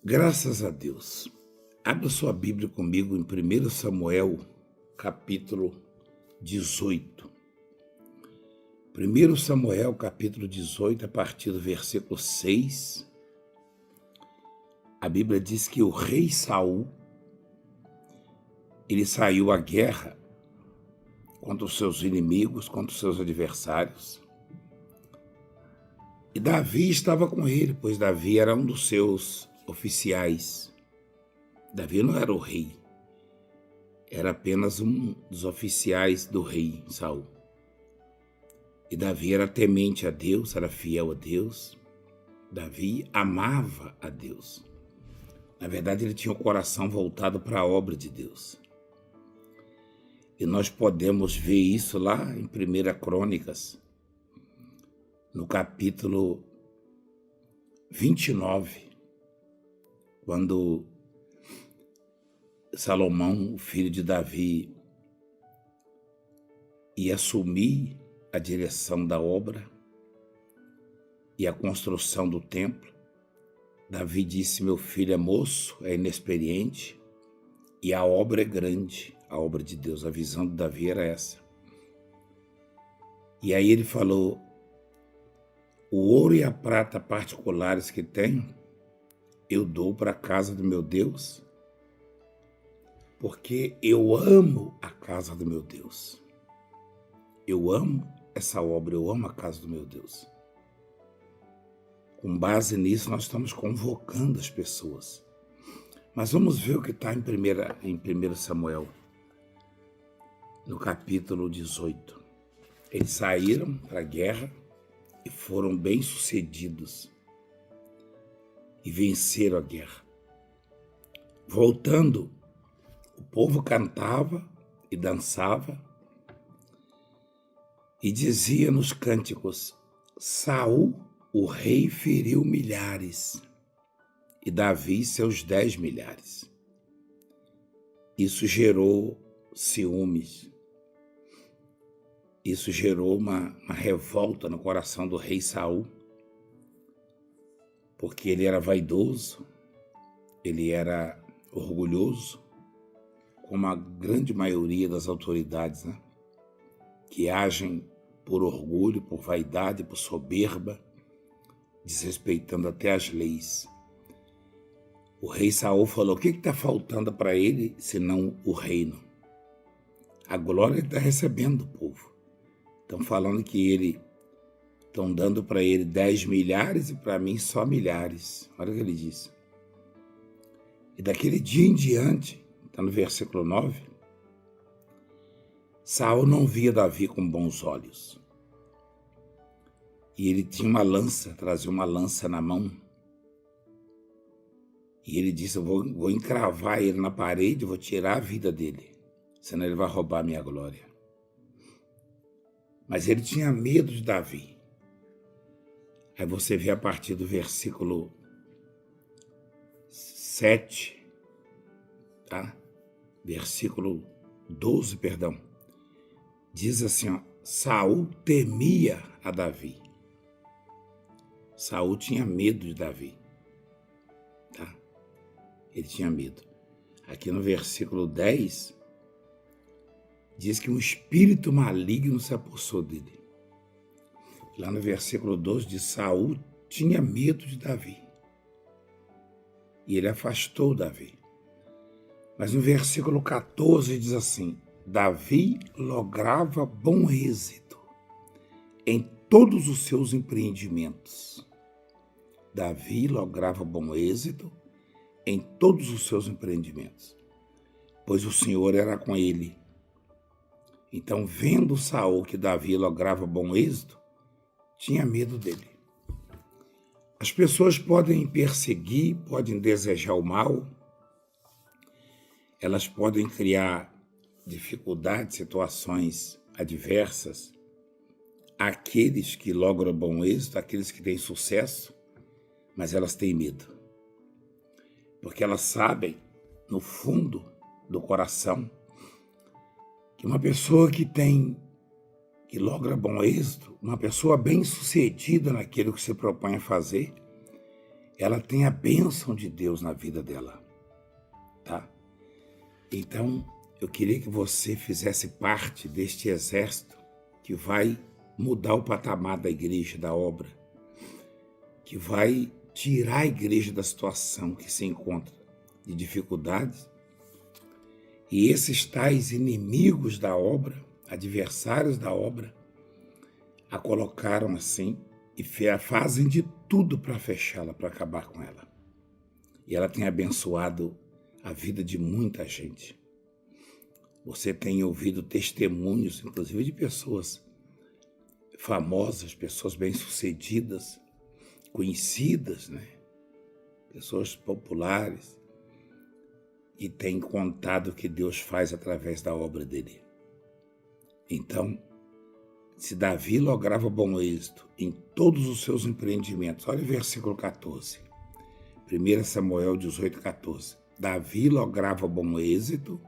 Graças a Deus. Abra sua Bíblia comigo em 1 Samuel, capítulo 18. 1 Samuel, capítulo 18, a partir do versículo 6, a Bíblia diz que o rei Saul, ele saiu à guerra contra os seus inimigos, contra os seus adversários. E Davi estava com ele, pois Davi era um dos seus oficiais. Davi não era o rei, era apenas um dos oficiais do rei Saul. E Davi era temente a Deus, era fiel a Deus. Davi amava a Deus. Na verdade, ele tinha o coração voltado para a obra de Deus. E nós podemos ver isso lá em 1 Crônicas, no capítulo 29, quando Salomão, o filho de Davi, ia assumir a direção da obra e a construção do templo. Davi disse: meu filho é moço, é inexperiente e a obra é grande, a obra de Deus. A visão de Davi era essa. E aí ele falou: o ouro e a prata particulares que tenho, eu dou para a casa do meu Deus, porque eu amo a casa do meu Deus. Eu amo essa obra, eu amo a casa do meu Deus. Com base nisso, nós estamos convocando as pessoas. Mas vamos ver o que está em 1 Samuel, no capítulo 18. Eles saíram para a guerra e foram bem-sucedidos e venceram a guerra. Voltando, o povo cantava e dançava e dizia nos cânticos: Saul, o rei, feriu milhares e Davi seus 10 milhares. Isso gerou ciúmes. Isso gerou uma revolta no coração do rei Saul, porque ele era vaidoso, ele era orgulhoso, como a grande maioria das autoridades, né? Que agem por orgulho, por vaidade, por soberba, desrespeitando até as leis. O rei Saul falou: o que está faltando para ele, senão o reino? A glória ele está recebendo do povo. Estão falando que estão dando para ele 10 milhares e para mim só milhares. Olha o que ele disse. E daquele dia em diante, está no versículo 9, Saul não via Davi com bons olhos. E ele tinha uma lança, trazia uma lança na mão. E ele disse: eu vou encravar ele na parede, vou tirar a vida dele, senão ele vai roubar a minha glória. Mas ele tinha medo de Davi. Aí você vê a partir do versículo 7, tá? Versículo 12, perdão. Diz assim, ó: Saul temia a Davi. Saul tinha medo de Davi, tá? Ele tinha medo. Aqui no versículo 10, diz que um espírito maligno se apossou dele. Lá no versículo 12 diz: Saul tinha medo de Davi. E ele afastou Davi. Mas no versículo 14 diz assim: Davi lograva bom êxito em todos os seus empreendimentos. Davi lograva bom êxito em todos os seus empreendimentos, pois o Senhor era com ele. Então, vendo Saul que Davi lograva bom êxito, tinha medo dele. As pessoas podem perseguir, podem desejar o mal, elas podem criar dificuldades, situações adversas àqueles que logram bom êxito, àqueles que têm sucesso, mas elas têm medo. Porque elas sabem, no fundo do coração, que uma pessoa que logra bom êxito, uma pessoa bem-sucedida naquilo que se propõe a fazer, ela tem a bênção de Deus na vida dela, tá? Então, eu queria que você fizesse parte deste exército que vai mudar o patamar da igreja, da obra, que vai tirar a igreja da situação que se encontra de dificuldades. E esses tais inimigos da obra, adversários da obra, a colocaram assim e fazem de tudo para fechá-la, para acabar com ela. E ela tem abençoado a vida de muita gente. Você tem ouvido testemunhos, inclusive de pessoas famosas, pessoas bem-sucedidas, conhecidas, né? Pessoas populares, e têm contado o que Deus faz através da obra dele. Então, se Davi lograva bom êxito em todos os seus empreendimentos, olha o versículo 14, 1 Samuel 18, 14. Davi lograva bom êxito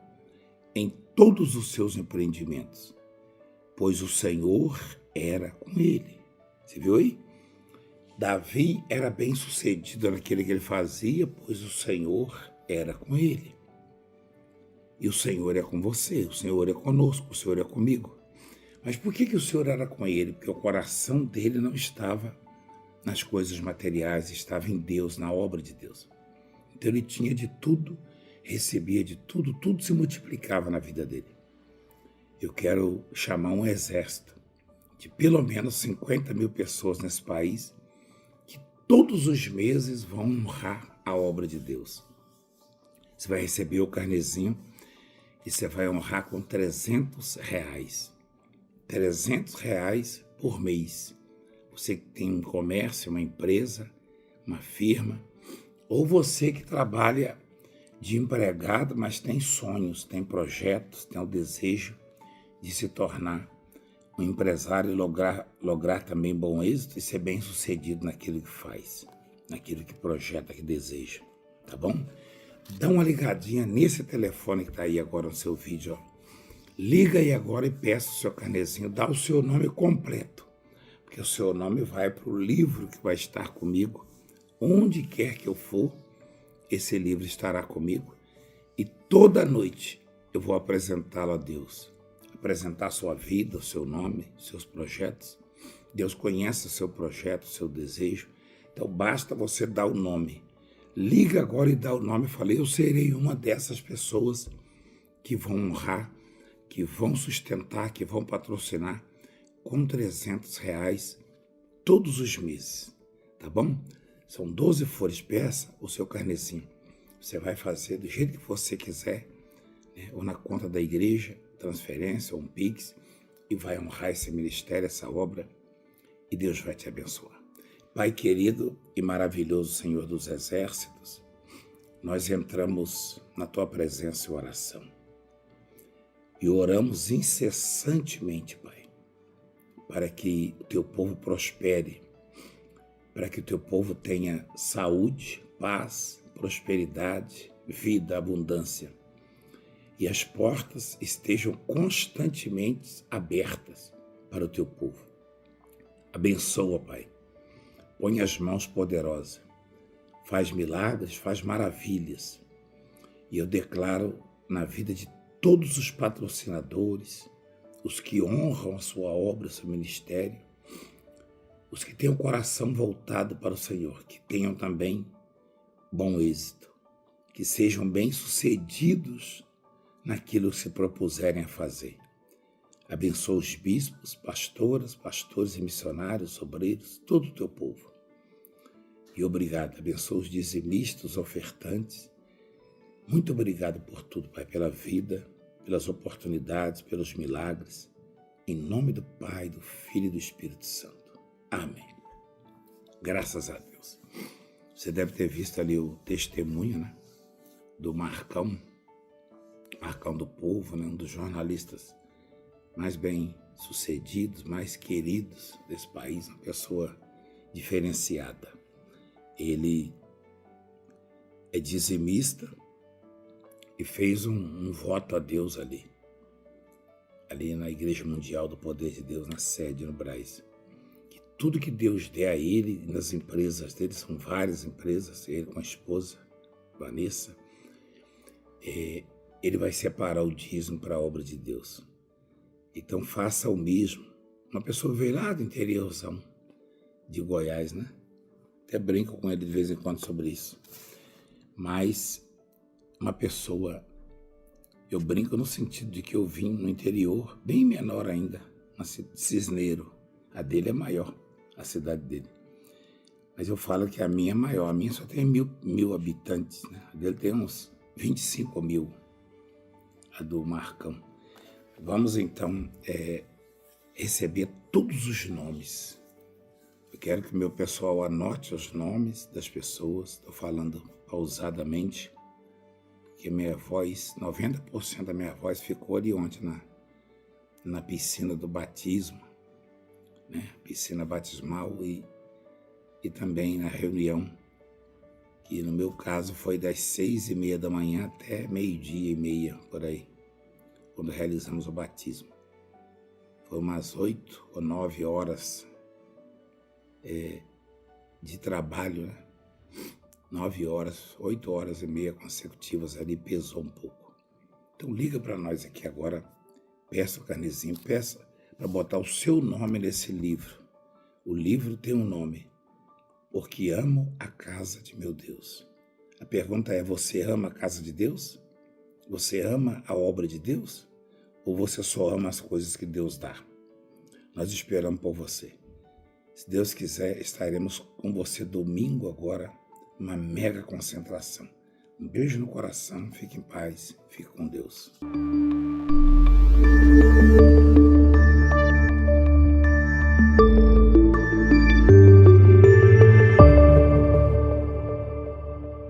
em todos os seus empreendimentos, pois o Senhor era com ele. Você viu aí? Davi era bem sucedido naquilo que ele fazia, pois o Senhor era com ele. E o Senhor é com você, o Senhor é conosco, o Senhor é comigo. Mas por que o Senhor era com ele? Porque o coração dele não estava nas coisas materiais, estava em Deus, na obra de Deus. Então ele tinha de tudo, recebia de tudo, tudo se multiplicava na vida dele. Eu quero chamar um exército de pelo menos 50 mil pessoas nesse país que todos os meses vão honrar a obra de Deus. Você vai receber o carnezinho e você vai honrar com R$300. R$300 por mês. Você que tem um comércio, uma empresa, uma firma, ou você que trabalha de empregado, mas tem sonhos, tem projetos, tem o desejo de se tornar um empresário e lograr também bom êxito e ser bem sucedido naquilo que faz, naquilo que projeta, que deseja, tá bom? Dá uma ligadinha nesse telefone que está aí agora no seu vídeo, ó. Liga aí agora e peça o seu carnezinho, dá o seu nome completo, porque o seu nome vai para o livro que vai estar comigo, onde quer que eu for, esse livro estará comigo, e toda noite eu vou apresentá-lo a Deus, apresentar a sua vida, o seu nome, os seus projetos. Deus conhece o seu projeto, o seu desejo, então basta você dar o nome. Liga agora e dá o nome. Eu falei, eu serei uma dessas pessoas que vão honrar, que vão sustentar, que vão patrocinar com R$300 todos os meses, tá bom? São 12 folhas, peça o seu carnezinho. Você vai fazer do jeito que você quiser, né? Ou na conta da igreja, transferência ou um Pix, e vai honrar esse ministério, essa obra, e Deus vai te abençoar. Pai querido e maravilhoso Senhor dos Exércitos, nós entramos na Tua presença em oração. E oramos incessantemente, Pai, para que o Teu povo prospere, para que o Teu povo tenha saúde, paz, prosperidade, vida, abundância. E as portas estejam constantemente abertas para o Teu povo. Abençoa, Pai. Põe as mãos poderosas. Faz milagres, faz maravilhas. E eu declaro na vida de todos os patrocinadores, os que honram a sua obra, o seu ministério, os que têm o coração voltado para o Senhor, que tenham também bom êxito, que sejam bem-sucedidos naquilo que se propuserem a fazer. Abençoa os bispos, pastoras, pastores e missionários, obreiros, todo o teu povo. E obrigado, abençoa os dizimistas, os ofertantes. Muito obrigado por tudo, Pai, pela vida, pelas oportunidades, pelos milagres. Em nome do Pai, do Filho e do Espírito Santo. Amém. Graças a Deus. Você deve ter visto ali o testemunho, né, do Marcão do Povo, né, um dos jornalistas mais bem sucedidos, mais queridos desse país, uma pessoa diferenciada. Ele é dizimista e fez um voto a Deus ali na Igreja Mundial do Poder de Deus, na sede no Brás, que tudo que Deus der a ele, nas empresas dele, são várias empresas, ele com a esposa, Vanessa, ele vai separar o dízimo para a obra de Deus. Então faça o mesmo. Uma pessoa veio lá do interiorzão de Goiás, né? Até brinco com ele de vez em quando sobre isso. Mas uma pessoa, eu brinco no sentido de que eu vim no interior, bem menor ainda, na Cisneiro. A dele é maior, a cidade dele. Mas eu falo que a minha é maior, a minha só tem mil habitantes, né? A dele tem uns 25 mil, a do Marcão. Vamos então receber todos os nomes. Eu quero que o meu pessoal anote os nomes das pessoas, estou falando pausadamente, porque minha voz, 90% da minha voz ficou ali ontem na piscina do batismo, né? Piscina batismal e também na reunião, que no meu caso foi das 6:30 da manhã até 12:30, por aí, quando realizamos o batismo. Foi umas 8 ou 9 horas de trabalho, né? 9 horas, 8h30 consecutivas ali, pesou um pouco. Então liga para nós aqui agora, peça o carnezinho, peça para botar o seu nome nesse livro. O livro tem um nome, Porque Amo a Casa de Meu Deus. A pergunta é, você ama a casa de Deus? Você ama a obra de Deus? Ou você só ama as coisas que Deus dá? Nós esperamos por você. Se Deus quiser, estaremos com você domingo agora, uma mega concentração. Um beijo no coração, fique em paz, fique com Deus.